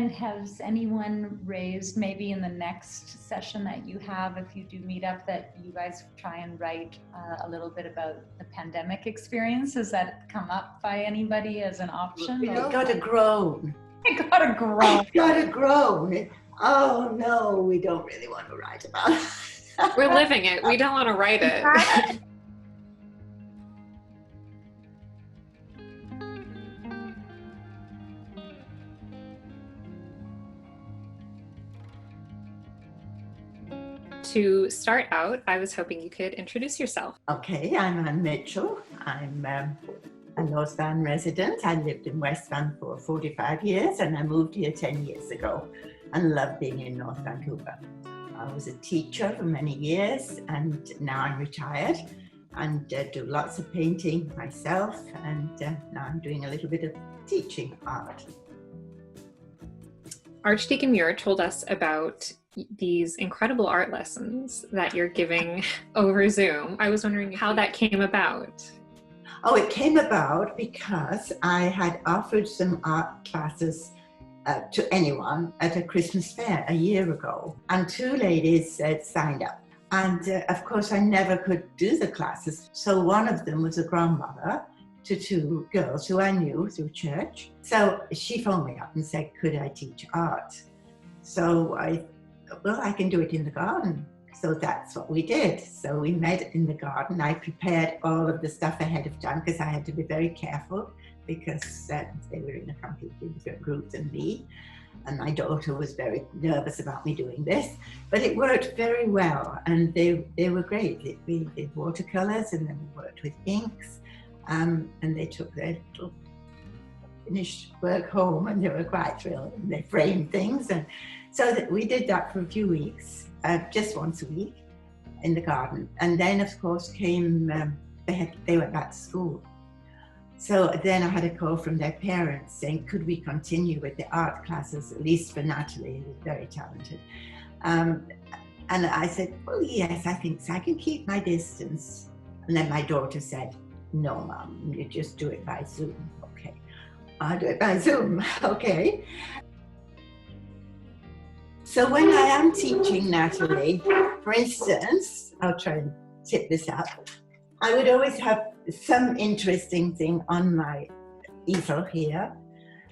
And has anyone raised, maybe in the next session that you have, if you do meet up, that you guys try and write a little bit about the pandemic experience? Has that come up by anybody as an option? We got a groan. I got a groan. Got a groan. Oh no, we don't really want to write about it. We're living it. We don't want to write it. To start out, I was hoping you could introduce yourself. Okay, I'm Anne Mitchell. I'm a North Van resident. I lived in West Van for 45 years and I moved here 10 years ago and love being in North Vancouver. I was a teacher for many years and now I'm retired and do lots of painting myself, and now I'm doing a little bit of teaching art. Archdeacon Muir told us about these incredible art lessons that you're giving over Zoom. I was wondering how that came about. Oh, it came about because I had offered some art classes to anyone at a Christmas fair a year ago, and two ladies signed up. And of course, I never could do the classes. So one of them was a grandmother to two girls who I knew through church. So she phoned me up and said, could I teach art? So I can do it in the garden. So that's what we did. So we met in the garden. I prepared all of the stuff ahead of time because I had to be very careful because they were in a completely different group than me. And my daughter was very nervous about me doing this, but it worked very well. And they were great. We did watercolors and then we worked with inks. And they took their little finished work home and they were quite thrilled. And they framed things. And so we did that for a few weeks, just once a week in the garden. And then of course came, they went back to school. So then I had a call from their parents saying, could we continue with the art classes, at least for Natalie, who's very talented. And I said, well, yes, I think so. I can keep my distance. And then my daughter said, no, Mom, you just do it by Zoom. Okay, I'll do it by Zoom. Okay. So when I am teaching Natalie, for instance, I'll try and tip this up. I would always have some interesting thing on my easel here.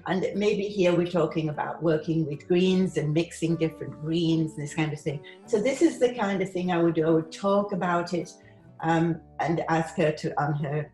And maybe here we're talking about working with greens and mixing different greens and this kind of thing. So this is the kind of thing I would do. I would talk about it and ask her to, on her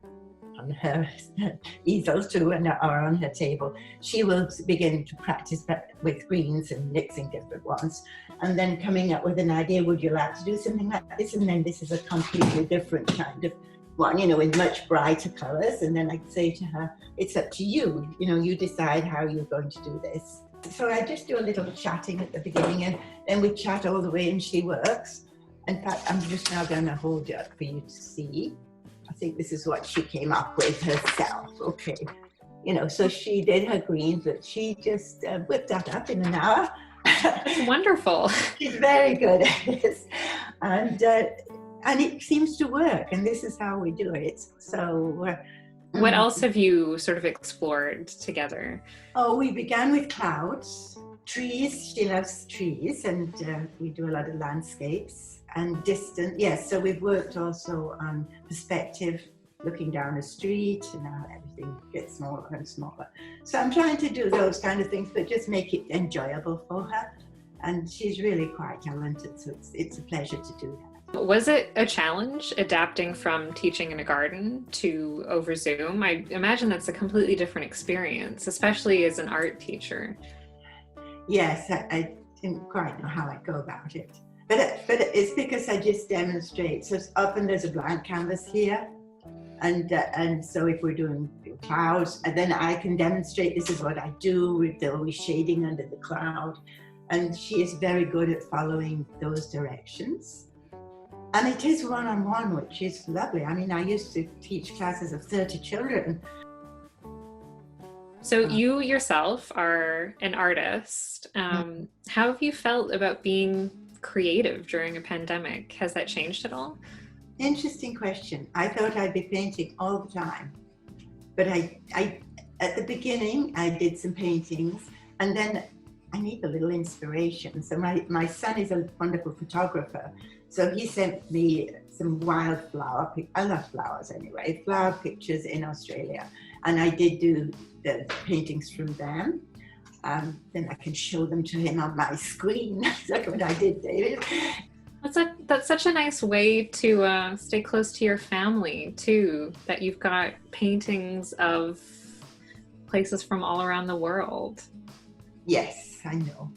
easel too, or on her table, she will begin to practice with greens and mixing different ones. And then coming up with an idea, would you like to do something like this? And then this is a completely different kind of one, you know, with much brighter colors. And then I'd say to her, it's up to you, you know, you decide how you're going to do this. So I just do a little chatting at the beginning and then we chat all the way and she works. In fact, I'm just now going to hold it up for you to see. I think this is what she came up with herself. Okay. You know, so she did her greens, but she just whipped that up in an hour. It's wonderful. She's very good at this. And it seems to work. And this is how we do it. So what else have you sort of explored together? Oh, we began with clouds, trees. She loves trees. And we do a lot of landscapes. And distant, yes, so we've worked also on perspective, looking down a street, and now everything gets smaller and smaller. So I'm trying to do those kind of things, but just make it enjoyable for her. And she's really quite talented, so it's a pleasure to do that. Was it a challenge adapting from teaching in a garden to over Zoom? I imagine that's a completely different experience, especially as an art teacher. Yes, I didn't quite know how I'd go about it. But it's because I just demonstrate. So often there's a blank canvas here. And so if we're doing clouds, and then I can demonstrate this is what I do with the shading under the cloud. And she is very good at following those directions. And it is one-on-one, which is lovely. I mean, I used to teach classes of 30 children. So you yourself are an artist. How have you felt about being creative during a pandemic? Has that changed at all? Interesting question. I thought I'd be painting all the time, but I at the beginning I did some paintings, and then I need a little inspiration. So my son is a wonderful photographer. So he sent me some wildflower, I love flowers anyway, flower pictures in Australia. And I did do the paintings from them. Then I can show them to him on my screen. That's what I did, David. That's such a nice way to stay close to your family too, that you've got paintings of places from all around the world. Yes, I know.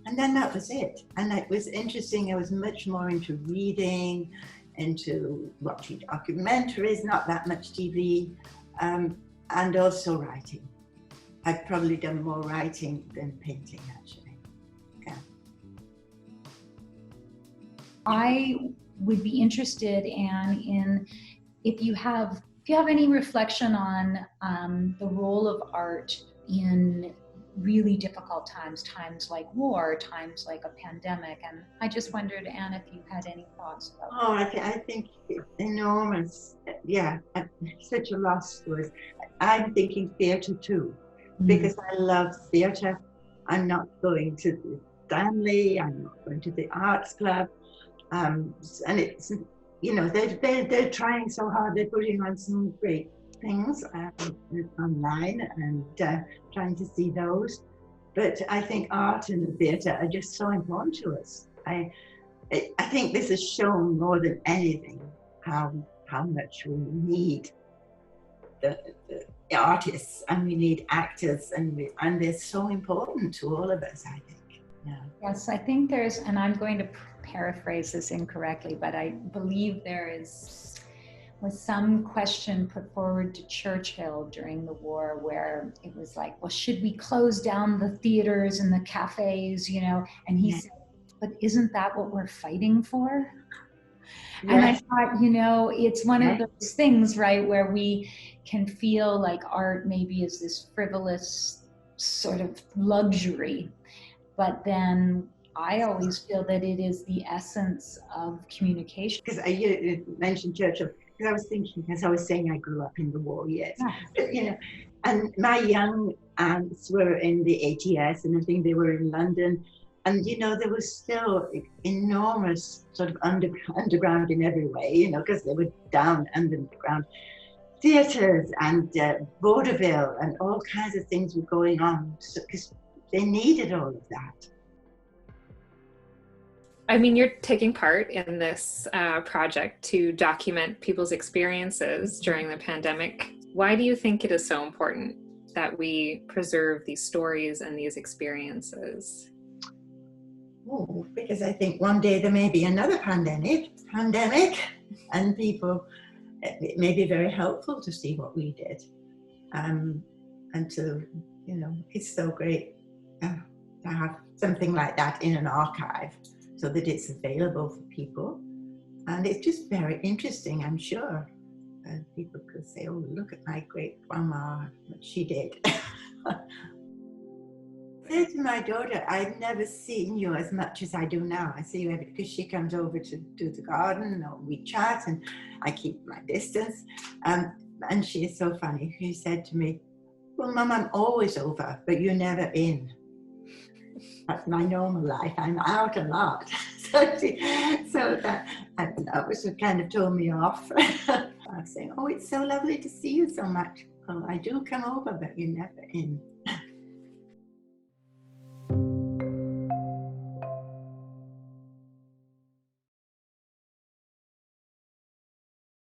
And then that was it. And it was interesting. I was much more into reading, into watching documentaries, not that much TV, and also writing. I've probably done more writing than painting, actually. Yeah. I would be interested, Anne, in if you have any reflection on the role of art in really difficult times like war, times like a pandemic. And I just wondered, Anne, if you had any thoughts about that. I think it's enormous. Yeah, such a loss for us. I'm thinking theatre too, because I love theatre. I'm not going to the Stanley, I'm not going to the Arts Club. And it's, you know, they're trying so hard. They're putting on some great things online and trying to see those. But I think art and the theatre are just so important to us. I think this has shown more than anything how much we need the artists, and we need actors, and they're so important to all of us, I think. Yeah. Yes, I think there's, and I'm going to paraphrase this incorrectly, but I believe was some question put forward to Churchill during the war where it was like, well, should we close down the theaters and the cafes, you know? And he said, but isn't that what we're fighting for? Yes. And I thought, you know, it's one of those things, right, where we can feel like art maybe is this frivolous sort of luxury, but then I always feel that it is the essence of communication. Because you mentioned Churchill, because I was thinking, as I was saying, I grew up in the war, yes. But, you know, and my young aunts were in the ATS, and I think they were in London. And, you know, there was still enormous sort of underground in every way, you know, because they were down underground theatres and vaudeville and all kinds of things were going on because they needed all of that. I mean, you're taking part in this project to document people's experiences during the pandemic. Why do you think it is so important that we preserve these stories and these experiences? Oh, because I think one day there may be another pandemic, and people, it may be very helpful to see what we did. And to, you know, it's so great to have something like that in an archive so that it's available for people. And it's just very interesting, I'm sure. People could say, oh, look at my great grandma, what she did. I said to my daughter, I've never seen you as much as I do now. I see you because she comes over to do the garden, or we chat, and I keep my distance. And she is so funny. She said to me, well, Mum, I'm always over, but you're never in. That's my normal life. I'm out a lot. So that was what kind of told me off. I was saying, oh, it's so lovely to see you so much. Oh, I do come over, but you're never in.